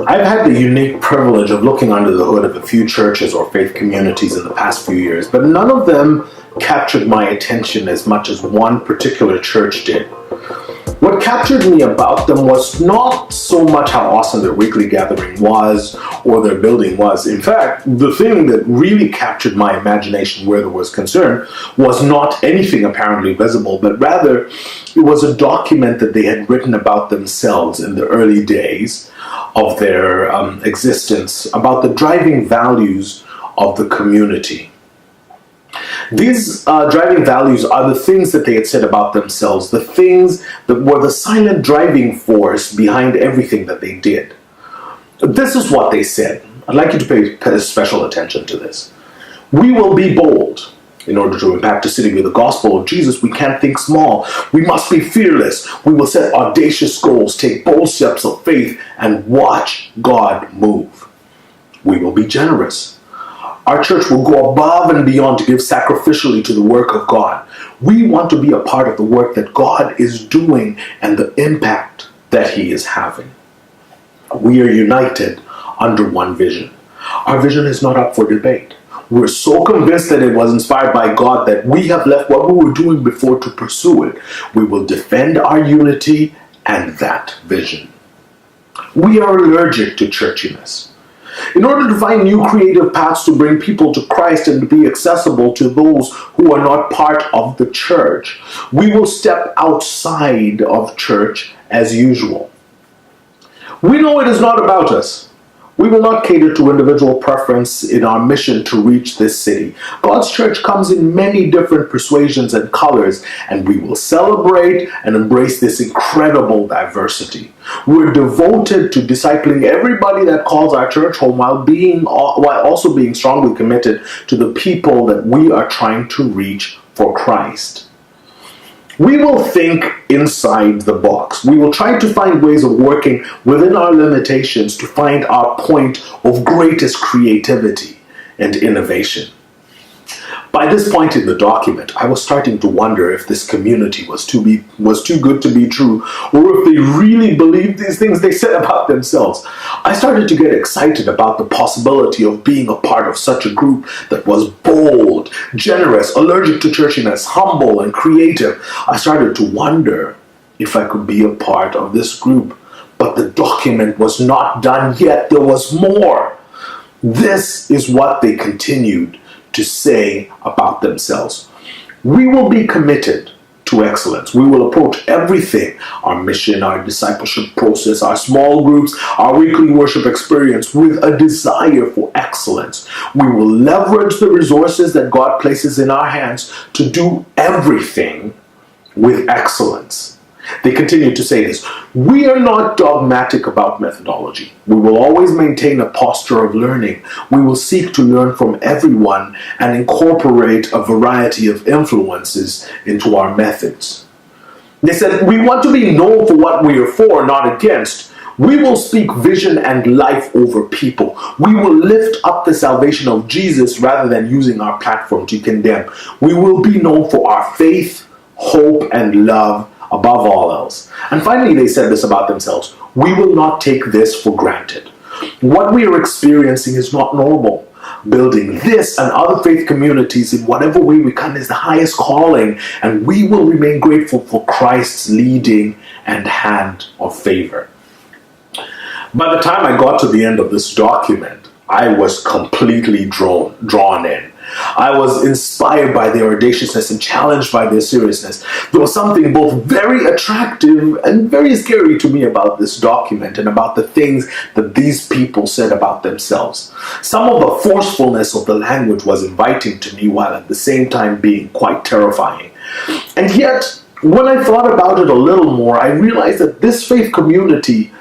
I've had the unique privilege of looking under the hood of a few churches or faith communities in the past few years, but none of them captured my attention as much as one particular church did. What captured me about them was not so much how awesome their weekly gathering was or their building was. In fact, the thing that really captured my imagination where there was concern was not anything apparently visible, but rather it was a document that they had written about themselves in the early days of their existence, about the driving values of the community. These driving values are the things that they had said about themselves, the things that were the silent driving force behind everything that they did. This is what they said. I'd like you to pay special attention to this. We will be bold. In order to impact a city with the gospel of Jesus, we can't think small. We must be fearless. We will set audacious goals, take bold steps of faith, and watch God move. We will be generous. Our church will go above and beyond to give sacrificially to the work of God. We want to be a part of the work that God is doing and the impact that He is having. We are united under one vision. Our vision is not up for debate. We're so convinced that it was inspired by God that we have left what we were doing before to pursue it. We will defend our unity and that vision. We are allergic to churchiness. In order to find new creative paths to bring people to Christ and to be accessible to those who are not part of the church, we will step outside of church as usual. We know it is not about us. We will not cater to individual preference in our mission to reach this city. God's church comes in many different persuasions and colors, and we will celebrate and embrace this incredible diversity. We're devoted to discipling everybody that calls our church home while also being strongly committed to the people that we are trying to reach for Christ. We will think inside the box. We will try to find ways of working within our limitations to find our point of greatest creativity and innovation. By this point in the document, I was starting to wonder if this community was too good to be true, or if they really believed these things they said about themselves. I started to get excited about the possibility of being a part of such a group that was bold, generous, allergic to churchiness, humble, and creative. I started to wonder if I could be a part of this group. But the document was not done yet. There was more. This is what they continued to say about themselves. We will be committed to excellence. We will approach everything, our mission, our discipleship process, our small groups, our weekly worship experience, with a desire for excellence. We will leverage the resources that God places in our hands to do everything with excellence. They continue to say this. We are not dogmatic about methodology. We will always maintain a posture of learning. We will seek to learn from everyone and incorporate a variety of influences into our methods. They said, we want to be known for what we are for, not against. We will speak vision and life over people. We will lift up the salvation of Jesus rather than using our platform to condemn. We will be known for our faith, hope, and love above all else. And finally, they said this about themselves. We will not take this for granted. What we are experiencing is not normal. Building this and other faith communities in whatever way we can is the highest calling, and we will remain grateful for Christ's leading and hand of favor. By the time I got to the end of this document, I was completely drawn in. I was inspired by their audaciousness and challenged by their seriousness. There was something both very attractive and very scary to me about this document and about the things that these people said about themselves. Some of the forcefulness of the language was inviting to me, while at the same time being quite terrifying. And yet, when I thought about it a little more, I realized that this faith community,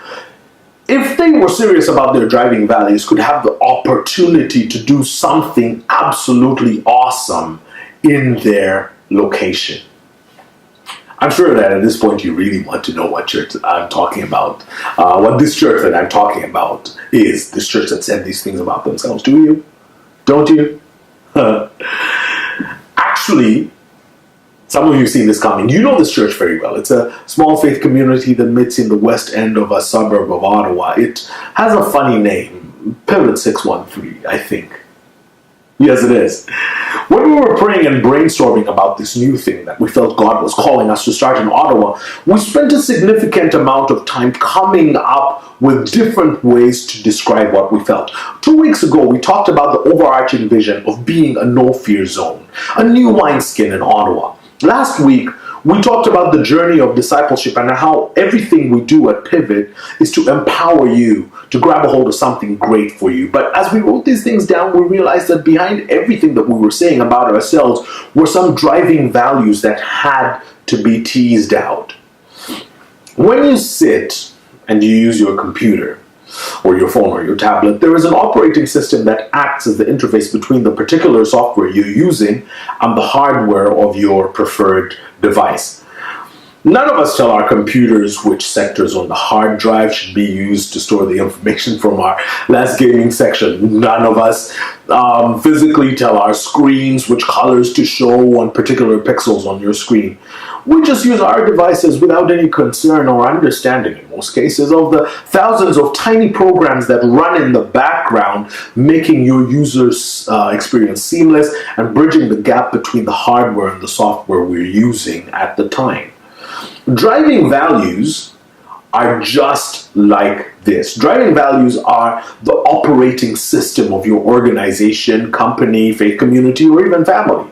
if they were serious about their driving values, could have the opportunity to do something absolutely awesome in their location. I'm sure that at this point you really want to know what church I'm talking about. What this church that I'm talking about is. This church that said these things about themselves. Do you? Don't you? Actually, Some of you have seen this coming. You know this church very well. It's a small faith community that meets in the west end of a suburb of Ottawa. It has a funny name, Pivot 613, I think. Yes, it is. When we were praying and brainstorming about this new thing that we felt God was calling us to start in Ottawa, we spent a significant amount of time coming up with different ways to describe what we felt. 2 weeks ago, we talked about the overarching vision of being a no-fear zone, a new wineskin in Ottawa. Last week, we talked about the journey of discipleship and how everything we do at Pivot is to empower you to grab a hold of something great for you. But as we wrote these things down, we realized that behind everything that we were saying about ourselves were some driving values that had to be teased out. When you sit and you use your computer, or your phone or your tablet, there is an operating system that acts as the interface between the particular software you're using and the hardware of your preferred device. None of us tell our computers which sectors on the hard drive should be used to store the information from our last gaming section. None of us physically tell our screens which colors to show on particular pixels on your screen. We just use our devices without any concern or understanding, in most cases, of the thousands of tiny programs that run in the background, making your user's experience seamless and bridging the gap between the hardware and the software we're using at the time. Driving values are just like this. Driving values are the operating system of your organization, company, faith community, or even family.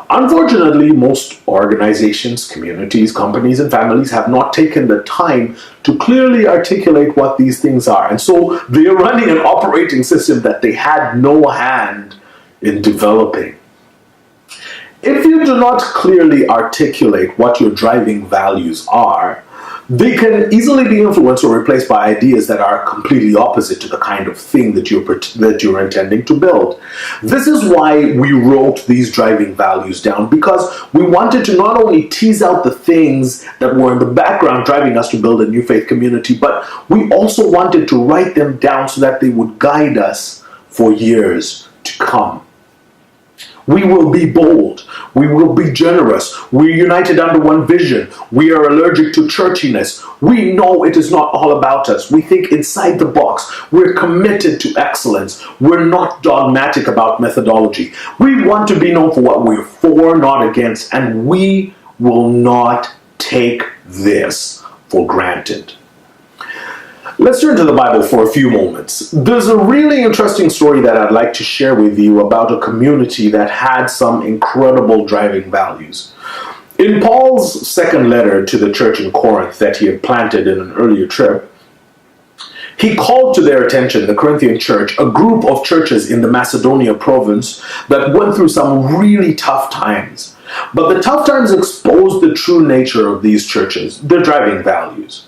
Unfortunately, most organizations, communities, companies, and families have not taken the time to clearly articulate what these things are. And so they are running an operating system that they had no hand in developing. If you do not clearly articulate what your driving values are, they can easily be influenced or replaced by ideas that are completely opposite to the kind of thing that you're intending to build. This is why we wrote these driving values down, because we wanted to not only tease out the things that were in the background driving us to build a new faith community, but we also wanted to write them down so that they would guide us for years to come. We will be bold. We will be generous. We're united under one vision. We are allergic to churchiness. We know it is not all about us. We think inside the box. We're committed to excellence. We're not dogmatic about methodology. We want to be known for what we're for, not against, and we will not take this for granted. Let's turn to the Bible for a few moments. There's a really interesting story that I'd like to share with you about a community that had some incredible driving values. In Paul's second letter to the church in Corinth that he had planted in an earlier trip, he called to their attention, the Corinthian church, a group of churches in the Macedonia province that went through some really tough times. But the tough times exposed the true nature of these churches, their driving values.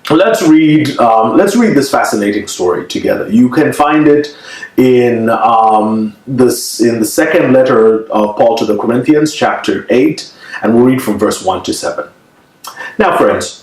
Let's read this fascinating story together. You can find it in the second letter of Paul to the Corinthians, chapter 8, and we'll read from verse 1 to 7. Now, friends,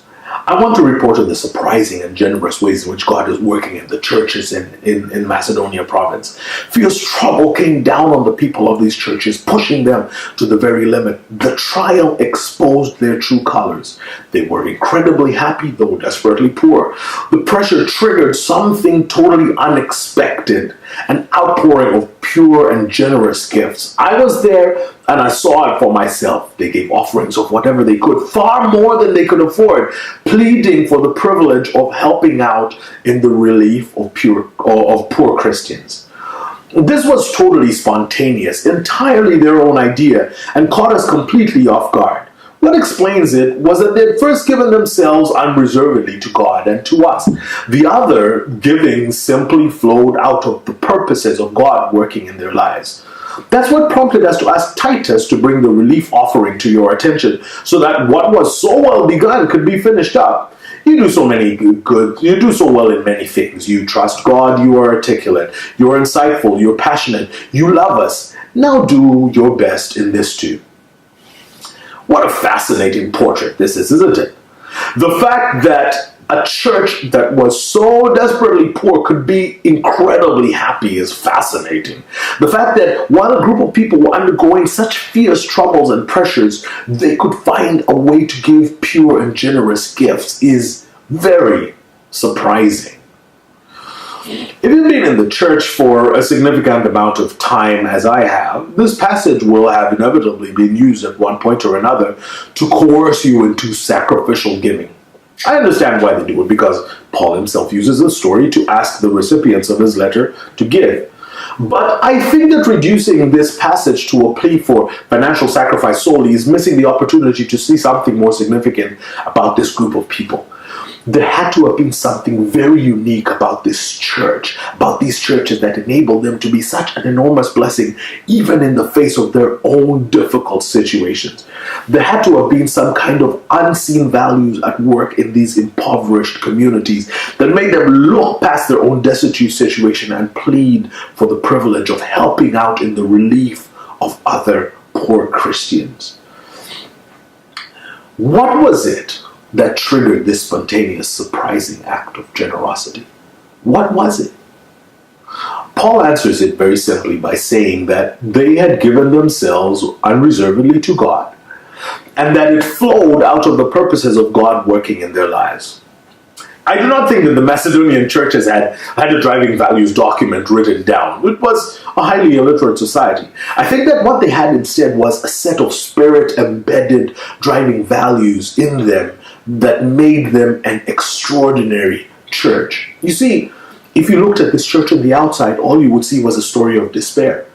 I want to report on the surprising and generous ways in which God is working in the churches in Macedonia province. Fierce trouble came down on the people of these churches, pushing them to the very limit. The trial exposed their true colors. They were incredibly happy, though desperately poor. The pressure triggered something totally unexpected, an outpouring of pure and generous gifts. I was there and I saw it for myself. They gave offerings of whatever they could, far more than they could afford, pleading for the privilege of helping out in the relief of poor Christians. This was totally spontaneous, entirely their own idea, and caught us completely off guard. What explains it was that they had first given themselves unreservedly to God and to us. The other giving simply flowed out of the purposes of God working in their lives. That's what prompted us to ask Titus to bring the relief offering to your attention, so that what was so well begun could be finished up. You do so well in many things. You trust God, you are articulate, you are insightful, you're passionate, you love us. Now do your best in this too. What a fascinating portrait this is, isn't it? The fact that a church that was so desperately poor could be incredibly happy is fascinating. The fact that while a group of people were undergoing such fierce troubles and pressures, they could find a way to give pure and generous gifts is very surprising. If you've been in the church for a significant amount of time, as I have, this passage will have inevitably been used at one point or another to coerce you into sacrificial giving. I understand why they do it, because Paul himself uses the story to ask the recipients of his letter to give. But I think that reducing this passage to a plea for financial sacrifice solely is missing the opportunity to see something more significant about this group of people. There had to have been something very unique about this church, about these churches that enabled them to be such an enormous blessing, even in the face of their own difficult situations. There had to have been some kind of unseen values at work in these impoverished communities that made them look past their own destitute situation and plead for the privilege of helping out in the relief of other poor Christians. What was it that triggered this spontaneous, surprising act of generosity? What was it? Paul answers it very simply by saying that they had given themselves unreservedly to God, and that it flowed out of the purposes of God working in their lives. I do not think that the Macedonian churches had a driving values document written down. It was a highly illiterate society. I think that what they had instead was a set of spirit-embedded driving values in them that made them an extraordinary church. You see, if you looked at this church on the outside, all you would see was a story of despair.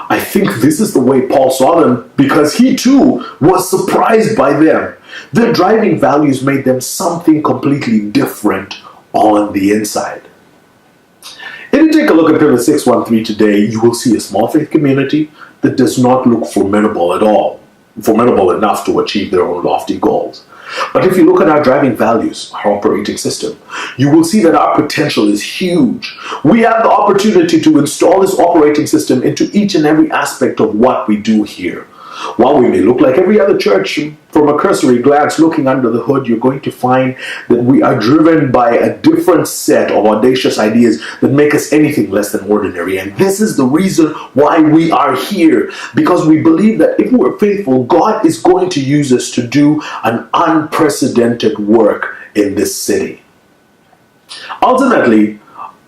I think this is the way Paul saw them, because he too was surprised by them. Their driving values made them something completely different on the inside. If you take a look at Pivot 613 today, you will see a small faith community that does not look formidable at all, formidable enough to achieve their own lofty goals. But if you look at our driving values, our operating system, you will see that our potential is huge. We have the opportunity to install this operating system into each and every aspect of what we do here. While we may look like every other church, from a cursory glance looking under the hood, you're going to find that we are driven by a different set of audacious ideas that make us anything less than ordinary. And this is the reason why we are here, because we believe that if we're faithful, God is going to use us to do an unprecedented work in this city. Ultimately,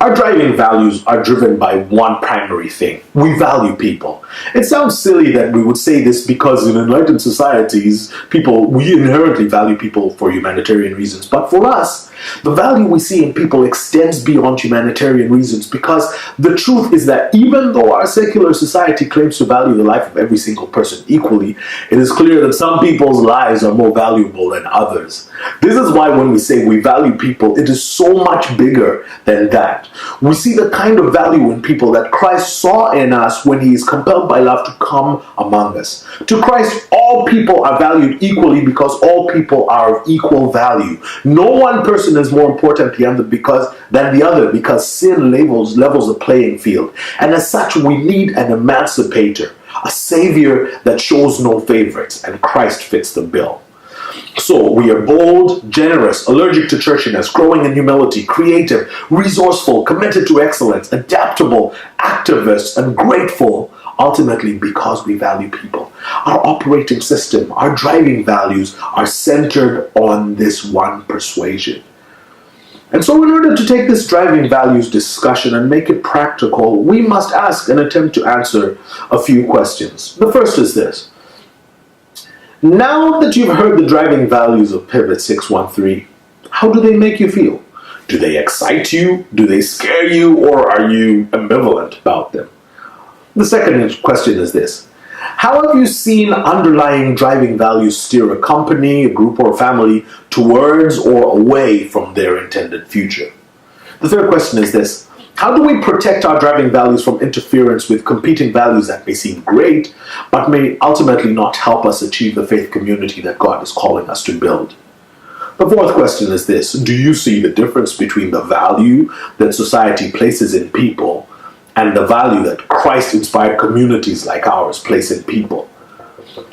our driving values are driven by one primary thing. We value people. It sounds silly that we would say this because in enlightened societies, we inherently value people for humanitarian reasons. But for us, the value we see in people extends beyond humanitarian reasons, because the truth is that even though our secular society claims to value the life of every single person equally, it is clear that some people's lives are more valuable than others. This is why when we say we value people, it is so much bigger than that. We see the kind of value in people that Christ saw in us when he is compelled by love to come among us. To Christ, all people are valued equally because all people are of equal value. No one person is more important than the other because sin levels the playing field. And as such, we need an emancipator, a savior that shows no favorites, and Christ fits the bill. So we are bold, generous, allergic to churchiness, growing in humility, creative, resourceful, committed to excellence, adaptable, activists, and grateful, ultimately because we value people. Our operating system, our driving values are centered on this one persuasion. And so in order to take this driving values discussion and make it practical, we must ask and attempt to answer a few questions. The first is this. Now that you've heard the driving values of Pivot 613, how do they make you feel? Do they excite you? Do they scare you? Or are you ambivalent about them? The second question is this. How have you seen underlying driving values steer a company, a group, or a family towards or away from their intended future? The third question is this. How do we protect our driving values from interference with competing values that may seem great, but may ultimately not help us achieve the faith community that God is calling us to build? The fourth question is this. Do you see the difference between the value that society places in people and the value that Christ-inspired communities like ours place in people?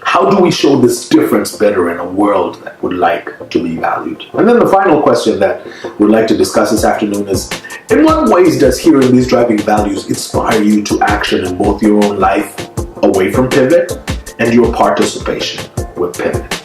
How do we show this difference better in a world that would like to be valued? And then the final question that we'd like to discuss this afternoon is, in what ways does hearing these driving values inspire you to action in both your own life away from Pivot and your participation with Pivot?